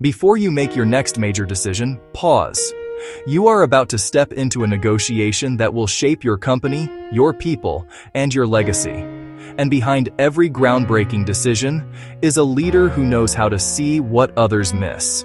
Before you make your next major decision, pause. You are about to step into a negotiation that will shape your company, your people, and your legacy. And behind every groundbreaking decision is a leader who knows how to see what others miss.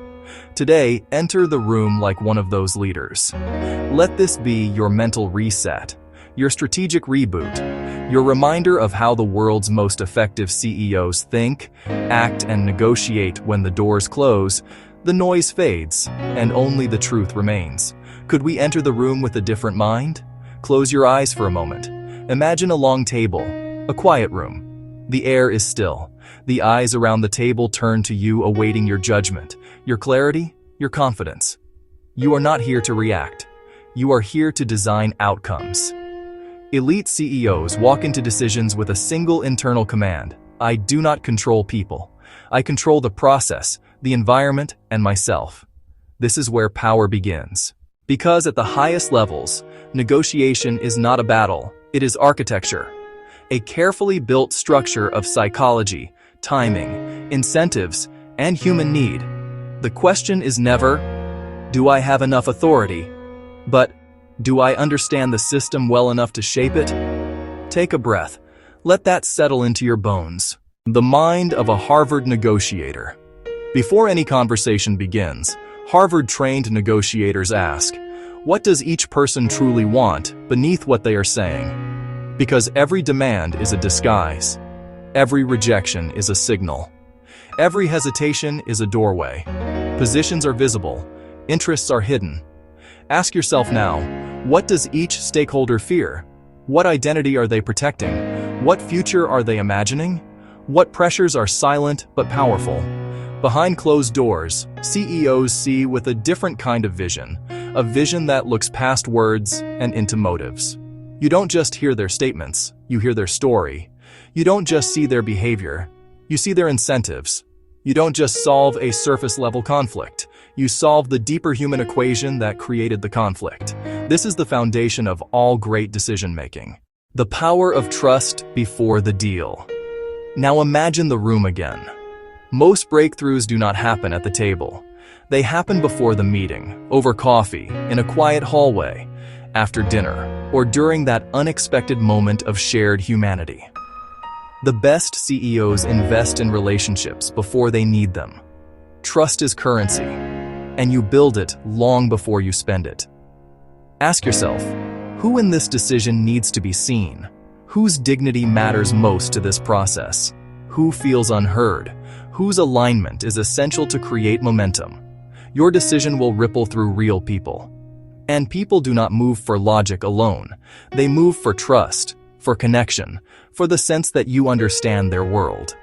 Today, enter the room like one of those leaders. Let this be your mental reset, your strategic reboot, your reminder of how the world's most effective CEOs think, act, and negotiate. When the doors close, the noise fades, and only the truth remains. Could we enter the room with a different mind? Close your eyes for a moment. Imagine a long table, a quiet room. The air is still. The eyes around the table turn to you, awaiting your judgment, your clarity, your confidence. You are not here to react. You are here to design outcomes. Elite CEOs walk into decisions with a single internal command: I do not control people. I control the process, the environment, and myself. This is where power begins. Because at the highest levels, negotiation is not a battle, it is architecture. A carefully built structure of psychology, timing, incentives, and human need. The question is never, do I have enough authority? But, do I understand the system well enough to shape it? Take a breath. Let that settle into your bones. The mind of a Harvard negotiator. Before any conversation begins, Harvard-trained negotiators ask, what does each person truly want beneath what they are saying? Because every demand is a disguise. Every rejection is a signal. Every hesitation is a doorway. Positions are visible. Interests are hidden. Ask yourself now, what does each stakeholder fear? What identity are they protecting? What future are they imagining? What pressures are silent but powerful? Behind closed doors, CEOs see with a different kind of vision, a vision that looks past words and into motives. You don't just hear their statements, you hear their story. You don't just see their behavior, you see their incentives. You don't just solve a surface-level conflict, you solve the deeper human equation that created the conflict. This is the foundation of all great decision-making. The power of trust before the deal. Now imagine the room again. Most breakthroughs do not happen at the table. They happen before the meeting, over coffee, in a quiet hallway, after dinner, or during that unexpected moment of shared humanity. The best CEOs invest in relationships before they need them. Trust is currency, and you build it long before you spend it. Ask yourself, who in this decision needs to be seen? Whose dignity matters most to this process? Who feels unheard? Whose alignment is essential to create momentum? Your decision will ripple through real people. And people do not move for logic alone. They move for trust, for connection, for the sense that you understand their world.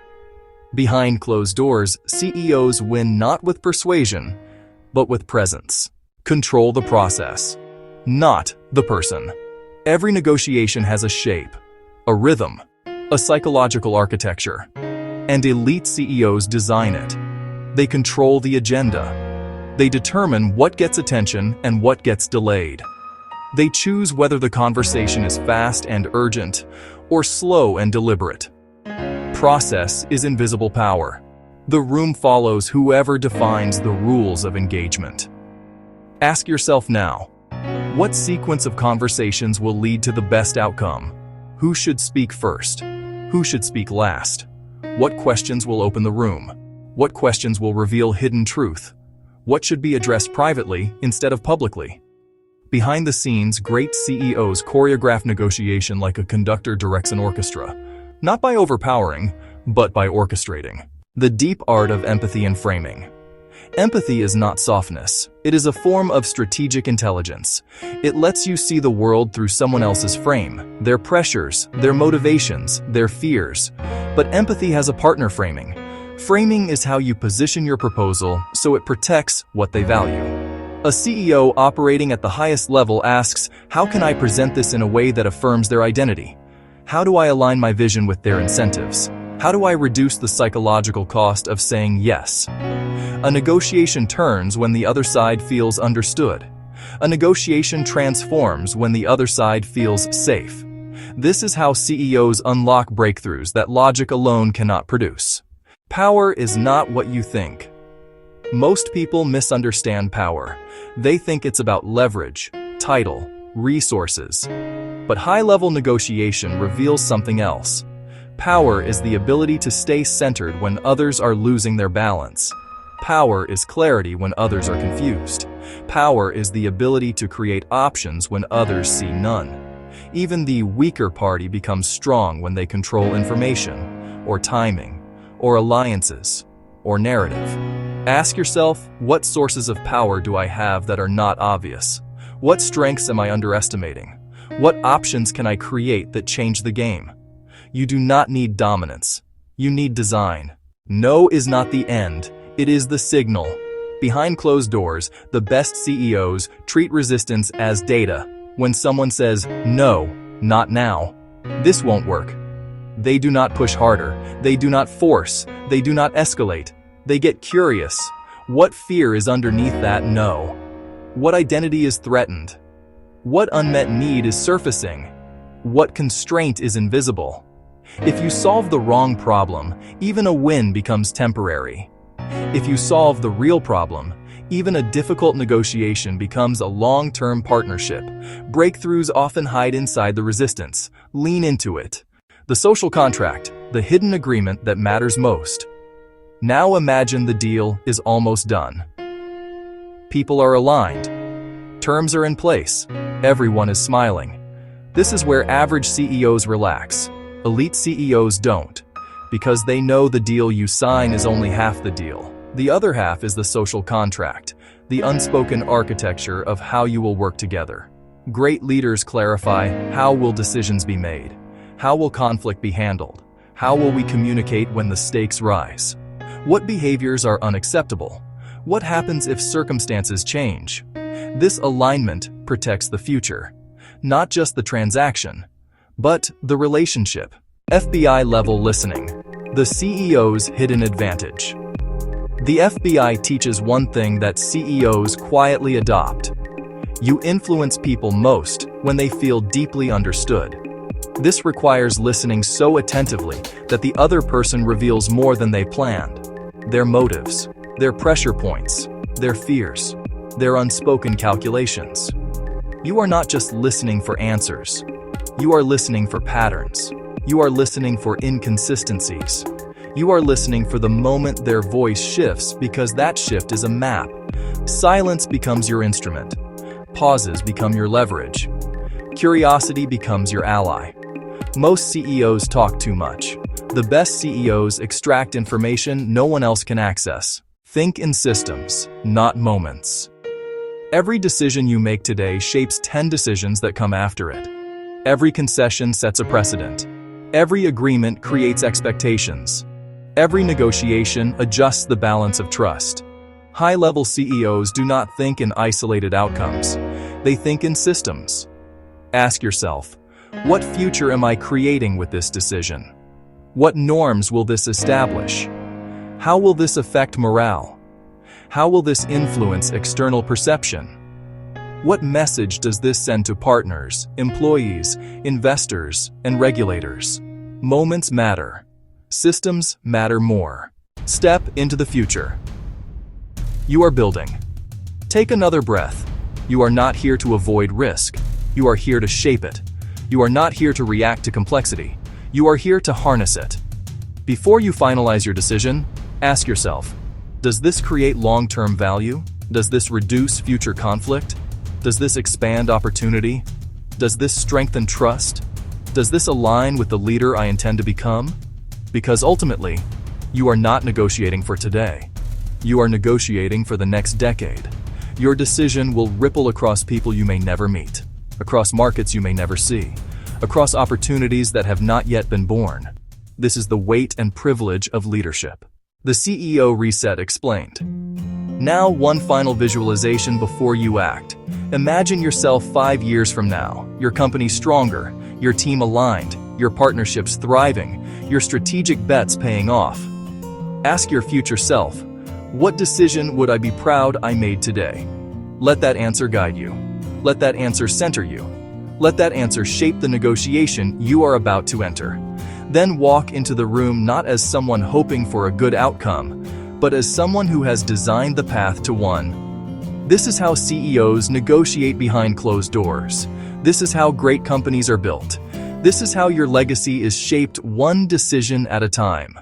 Behind closed doors, CEOs win not with persuasion, but with presence. Control the process, not the person. Every negotiation has a shape, a rhythm, a psychological architecture, and elite CEOs design it. They control the agenda. They determine what gets attention and what gets delayed. They choose whether the conversation is fast and urgent or slow and deliberate. Process is invisible power. The room follows whoever defines the rules of engagement. Ask yourself now, what sequence of conversations will lead to the best outcome? Who should speak first? Who should speak last? What questions will open the room? What questions will reveal hidden truth? What should be addressed privately instead of publicly? Behind the scenes, great CEOs choreograph negotiation like a conductor directs an orchestra, not by overpowering, but by orchestrating. The deep art of empathy and framing. Empathy is not softness. It is a form of strategic intelligence. It lets you see the world through someone else's frame, their pressures, their motivations, their fears. But empathy has a partner framing. Framing is how you position your proposal so it protects what they value. A CEO operating at the highest level asks, how can I present this in a way that affirms their identity? How do I align my vision with their incentives? How do I reduce the psychological cost of saying yes? A negotiation turns when the other side feels understood. A negotiation transforms when the other side feels safe. This is how CEOs unlock breakthroughs that logic alone cannot produce. Power is not what you think. Most people misunderstand power. They think it's about leverage, title, resources. But high-level negotiation reveals something else. Power is the ability to stay centered when others are losing their balance. Power is clarity when others are confused. Power is the ability to create options when others see none. Even the weaker party becomes strong when they control information, or timing, or alliances, or narrative. Ask yourself, what sources of power do I have that are not obvious? What strengths am I underestimating? What options can I create that change the game? You do not need dominance. You need design. No is not the end. It is the signal. Behind closed doors, the best CEOs treat resistance as data. When someone says, "No, not now," this won't work. They do not push harder. They do not force. They do not escalate. They get curious. What fear is underneath that no? What identity is threatened? What unmet need is surfacing? What constraint is invisible? If you solve the wrong problem, even a win becomes temporary. If you solve the real problem, even a difficult negotiation becomes a long-term partnership. Breakthroughs often hide inside the resistance. Lean into it. The social contract, the hidden agreement that matters most. Now imagine the deal is almost done. People are aligned. Terms are in place. Everyone is smiling. This is where average CEOs relax. Elite CEOs don't, because they know the deal you sign is only half the deal. The other half is the social contract, the unspoken architecture of how you will work together. Great leaders clarify, how will decisions be made? How will conflict be handled? How will we communicate when the stakes rise? What behaviors are unacceptable? What happens if circumstances change? This alignment protects the future, not just the transaction, but the relationship. FBI-level listening, the CEO's hidden advantage. The FBI teaches one thing that CEOs quietly adopt. You influence people most when they feel deeply understood. This requires listening so attentively that the other person reveals more than they planned. Their motives, their pressure points, their fears, their unspoken calculations. You are not just listening for answers. You are listening for patterns. You are listening for inconsistencies. You are listening for the moment their voice shifts, because that shift is a map. Silence becomes your instrument. Pauses become your leverage. Curiosity becomes your ally. Most CEOs talk too much. The best CEOs extract information no one else can access. Think in systems, not moments. Every decision you make today shapes 10 decisions that come after it. Every concession sets a precedent. Every agreement creates expectations. Every negotiation adjusts the balance of trust. High-level CEOs do not think in isolated outcomes. They think in systems. Ask yourself, what future am I creating with this decision? What norms will this establish? How will this affect morale? How will this influence external perception? What message does this send to partners, employees, investors, and regulators? Moments matter. Systems matter more. Step into the future. You are building. Take another breath. You are not here to avoid risk. You are here to shape it. You are not here to react to complexity. You are here to harness it. Before you finalize your decision, ask yourself, does this create long-term value? Does this reduce future conflict? Does this expand opportunity? Does this strengthen trust? Does this align with the leader I intend to become? Because ultimately, you are not negotiating for today. You are negotiating for the next decade. Your decision will ripple across people you may never meet, across markets you may never see, across opportunities that have not yet been born. This is the weight and privilege of leadership. The CEO Reset explained. Now, one final visualization before you act. Imagine yourself 5 years from now, your company stronger, your team aligned, your partnerships thriving, your strategic bets paying off. Ask your future self, what decision would I be proud I made today? Let that answer guide you. Let that answer center you. Let that answer shape the negotiation you are about to enter. Then walk into the room not as someone hoping for a good outcome, but as someone who has designed the path to one. This is how CEOs negotiate behind closed doors. This is how great companies are built. This is how your legacy is shaped one decision at a time.